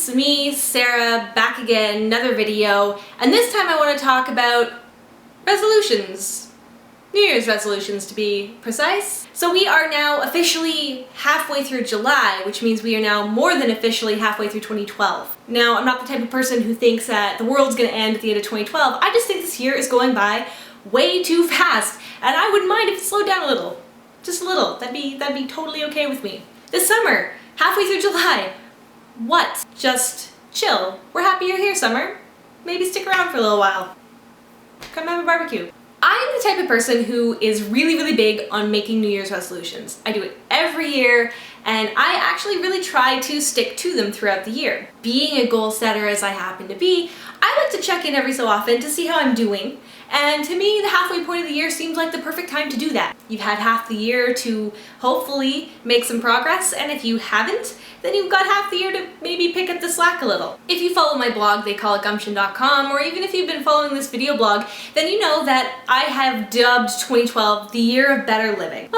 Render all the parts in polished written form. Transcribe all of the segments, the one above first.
friends, me, Sarah, back again, another video, and this time I want to talk about resolutions. New Year's resolutions to be precise. So we are now officially halfway through July, which means we are now more than officially halfway through 2012. Now, I'm not the type of person who thinks that the world's gonna end at the end of 2012. I just think this year is going by way too fast, and I wouldn't mind if it slowed down a little. Just a little. That'd be totally okay with me. This summer, halfway through July, what? Just chill. We're happy you're here, summer. Maybe stick around for a little while. Come have a barbecue. I'm the type of person who is really big on making New Year's resolutions. I do it every year, and I actually really try to stick to them throughout the year. Being a goal setter as I happen to be, I like to check in every so often to see how I'm doing, and to me the halfway point of the year seems like the perfect time to do that. You've had half the year to hopefully make some progress, and if you haven't, then you've got half the year to maybe pick up the slack a little. If you follow my blog, theycallitgumption.com, or even if you've been following this video blog, then you know that I have dubbed 2012 the year of better living.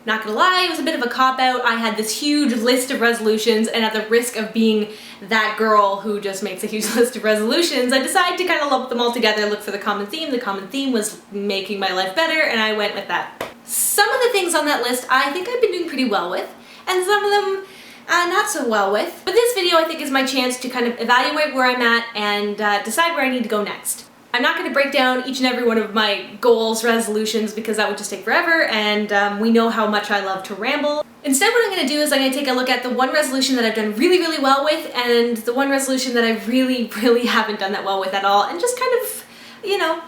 Not gonna lie, it was a bit of a cop-out. I had this huge list of resolutions, and at the risk of being that girl who just makes a huge list of resolutions, I decided to kind of lump them all together, look for the common theme. The common theme was making my life better, and I went with that. Some of the things on that list I think I've been doing pretty well with, and some of them not so well with. But this video I think is my chance to kind of evaluate where I'm at and decide where I need to go next. I'm not going to break down each and every one of my goals, resolutions, because that would just take forever, and we know how much I love to ramble. Instead, what I'm going to do is I'm going to take a look at the one resolution that I've done really well with, and the one resolution that I really haven't done that well with at all, and just kind of, you know,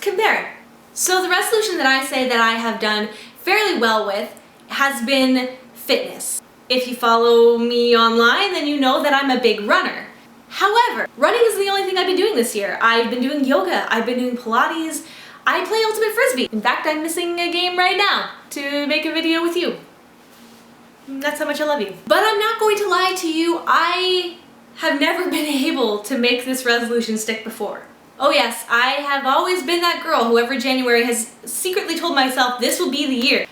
compare. So the resolution that I say that I have done fairly well with has been fitness. If you follow me online, then you know that I'm a big runner. However, running isn't the only thing I've been doing this year. I've been doing yoga, I've been doing Pilates, I play Ultimate Frisbee. In fact, I'm missing a game right now to make a video with you. That's how much I love you. But I'm not going to lie to you, I have never been able to make this resolution stick before. Oh yes, I have always been that girl who every January has secretly told myself this will be the year.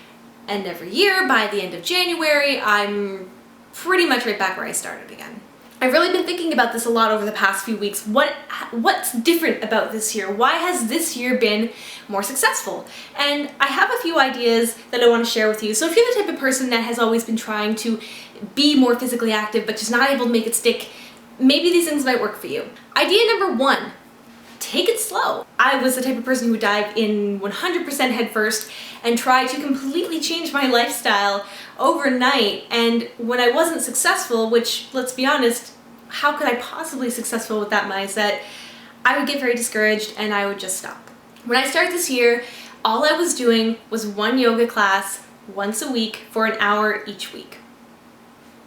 And every year, by the end of January, I'm pretty much right back where I started again. I've really been thinking about this a lot over the past few weeks. What's different about this year? Why has this year been more successful? And I have a few ideas that I want to share with you. So if you're the type of person that has always been trying to be more physically active but just not able to make it stick, maybe these things might work for you. Idea number one. Take it slow. I was the type of person who would dive in 100% headfirst and try to completely change my lifestyle overnight, and when I wasn't successful, which, let's be honest, how could I possibly be successful with that mindset, I would get very discouraged and I would just stop. When I started this year, all I was doing was one yoga class once a week for an hour each week.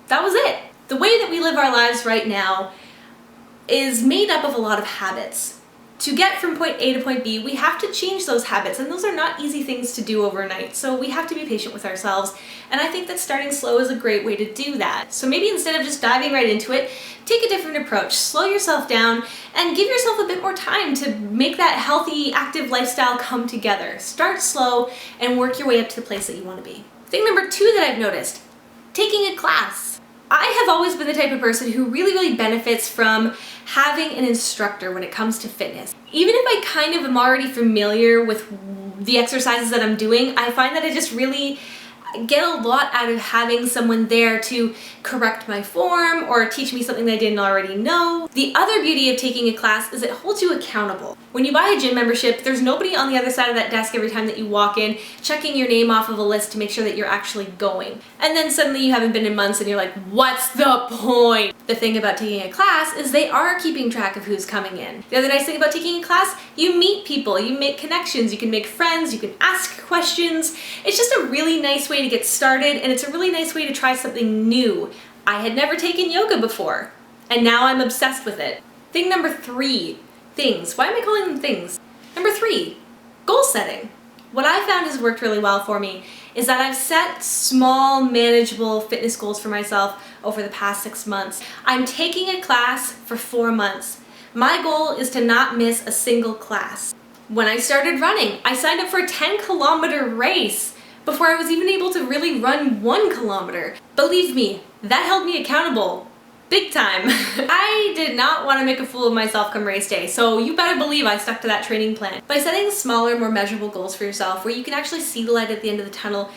That was it. The way that we live our lives right now is made up of a lot of habits. To get from point A to point B, we have to change those habits, and those are not easy things to do overnight, so we have to be patient with ourselves, and I think that starting slow is a great way to do that. So maybe instead of just diving right into it, take a different approach, slow yourself down, and give yourself a bit more time to make that healthy, active lifestyle come together. Start slow and work your way up to the place that you want to be. Thing number two that I've noticed, taking a class. I have always been the type of person who really benefits from having an instructor when it comes to fitness. Even if I kind of am already familiar with the exercises that I'm doing, I find that I just really get a lot out of having someone there to correct my form or teach me something that I didn't already know. The other beauty of taking a class is it holds you accountable. When you buy a gym membership, there's nobody on the other side of that desk every time that you walk in, checking your name off of a list to make sure that you're actually going. And then suddenly you haven't been in months and you're like, what's the point? The thing about taking a class is they are keeping track of who's coming in. The other nice thing about taking a class, you meet people, you make connections, you can make friends, you can ask questions. It's just a really nice way to get started, and it's a really nice way to try something new. I had never taken yoga before, and now I'm obsessed with it. Thing number three, things. Why am I calling them things? Number three, goal setting. What I found has worked really well for me is that I've set small, manageable fitness goals for myself over the past 6 months. I'm taking a class for 4 months. My goal is to not miss a single class. When I started running, I signed up for a 10-kilometer race before I was even able to really run 1 kilometer. Believe me, that held me accountable Big time. I did not want to make a fool of myself come race day, so you better believe I stuck to that training plan. By setting smaller, more measurable goals for yourself where you can actually see the light at the end of the tunnel,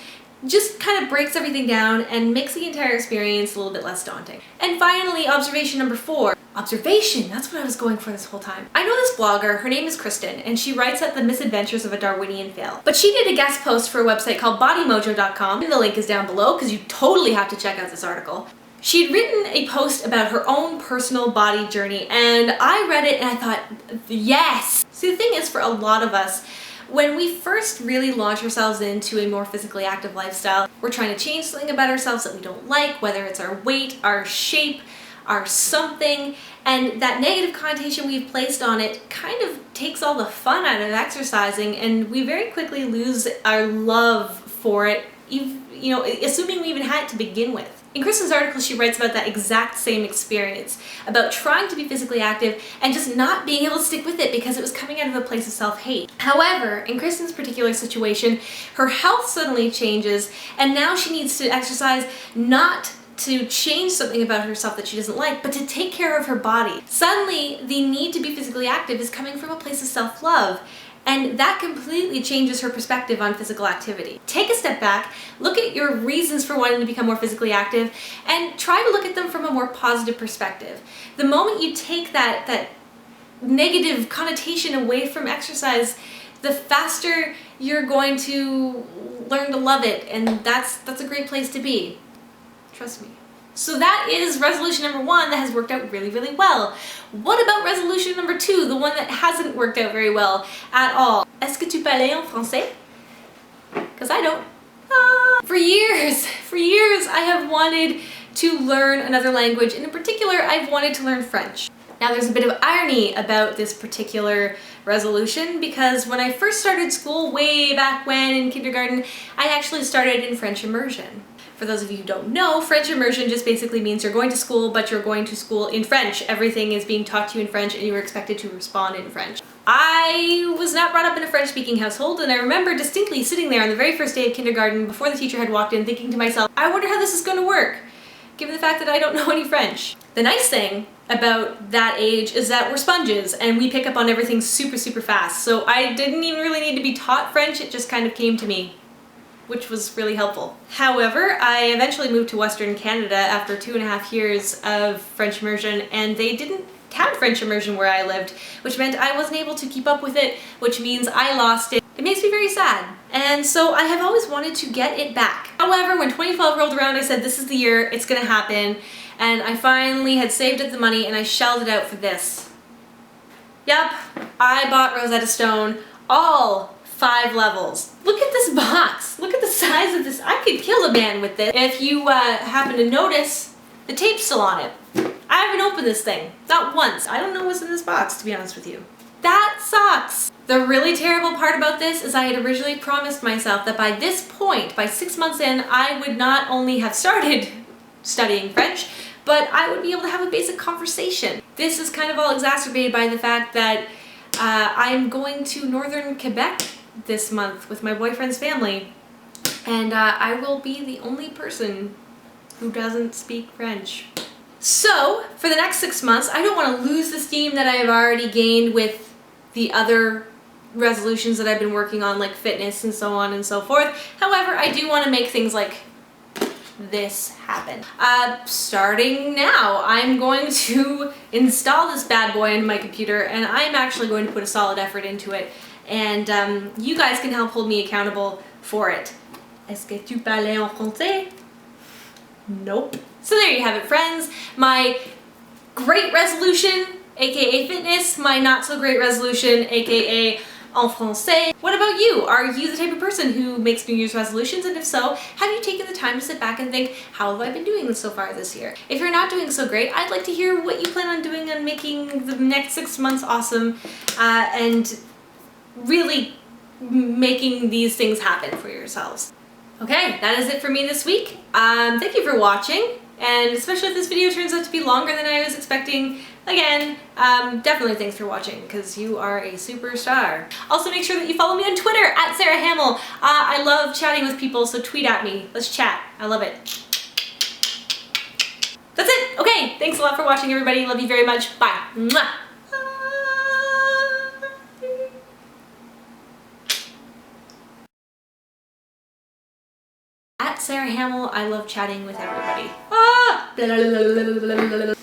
just kind of breaks everything down and makes the entire experience a little bit less daunting. And finally, observation number 4. Observation, that's what I was going for this whole time. I know this blogger, her name is Krysten, and she writes at the misadventures of a Darwinian fail. But she did a guest post for a website called bodymojo.com, and the link is down below because you totally have to check out this article. She'd written a post about her own personal body journey, and I read it and I thought, yes! See, the thing is, for a lot of us, when we first really launch ourselves into a more physically active lifestyle, we're trying to change something about ourselves that we don't like, whether it's our weight, our shape, our something, and that negative connotation we've placed on it kind of takes all the fun out of exercising, and we very quickly lose our love for it, you know, assuming we even had it to begin with. In Krysten's article, she writes about that exact same experience, about trying to be physically active and just not being able to stick with it because it was coming out of a place of self-hate. However, in Krysten's particular situation, her health suddenly changes, and now she needs to exercise not to change something about herself that she doesn't like, but to take care of her body. Suddenly, the need to be physically active is coming from a place of self-love. And that completely changes her perspective on physical activity. Take a step back, look at your reasons for wanting to become more physically active, and try to look at them from a more positive perspective. The moment you take that negative connotation away from exercise, the faster you're going to learn to love it, and that's a great place to be. Trust me. So that is resolution number 1 that has worked out really, really well. What about resolution number 2, the one that hasn't worked out very well at all? Est-ce que tu parles en français? Because I don't. For years I have wanted to learn another language, and in particular I've wanted to learn French. Now there's a bit of irony about this particular resolution because when I first started school way back when in kindergarten, I actually started in French immersion. For those of you who don't know, French immersion just basically means you're going to school, but you're going to school in French. Everything is being taught to you in French and you are expected to respond in French. I was not brought up in a French-speaking household, and I remember distinctly sitting there on the very first day of kindergarten before the teacher had walked in thinking to myself, I wonder how this is going to work, given the fact that I don't know any French. The nice thing about that age is that we're sponges and we pick up on everything super, super fast. So I didn't even really need to be taught French, it just kind of came to me, which was really helpful. However, I eventually moved to Western Canada after 2.5 years of French immersion, and they didn't have French immersion where I lived, which meant I wasn't able to keep up with it, which means I lost it. It makes me very sad. And so I have always wanted to get it back. However, when 2012 rolled around, I said, this is the year, it's gonna happen. And I finally had saved up the money and I shelled it out for this. Yup, I bought Rosetta Stone, all 5 levels. Look at this box. Look at the size of this. I could kill a man with this. If you happen to notice, the tape's still on it. I haven't opened this thing, not once. I don't know what's in this box, to be honest with you. That sucks. The really terrible part about this is I had originally promised myself that by this point, by 6 months in, I would not only have started studying French, but I would be able to have a basic conversation. This is kind of all exacerbated by the fact that I'm going to northern Quebec this month with my boyfriend's family, and I will be the only person who doesn't speak French. So, for the next 6 months, I don't want to lose the steam that I have already gained with the other resolutions that I've been working on, like fitness and so on and so forth. However, I do want to make things like this happen. Starting now, I'm going to install this bad boy into my computer, and I'm actually going to put a solid effort into it, and you guys can help hold me accountable for it. Est-ce que tu parles en français? Nope. So there you have it, friends. My great resolution, aka fitness, my not so great resolution, aka en français. What about you? Are you the type of person who makes New Year's resolutions? And if so, have you taken the time to sit back and think, how have I been doing so far this year? If you're not doing so great, I'd like to hear what you plan on doing and making the next 6 months awesome, and really making these things happen for yourselves. Okay, that is it for me this week. Thank you for watching, and especially if this video turns out to be longer than I was expecting, again, definitely thanks for watching, because you are a superstar. Also, make sure that you follow me on Twitter, @SarahHamill. I love chatting with people, so tweet at me. Let's chat. I love it. That's it. Okay. Hey, thanks a lot for watching, everybody. Love you very much. Bye. Mwah. At Sarah Hamill, I love chatting with everybody. Ah!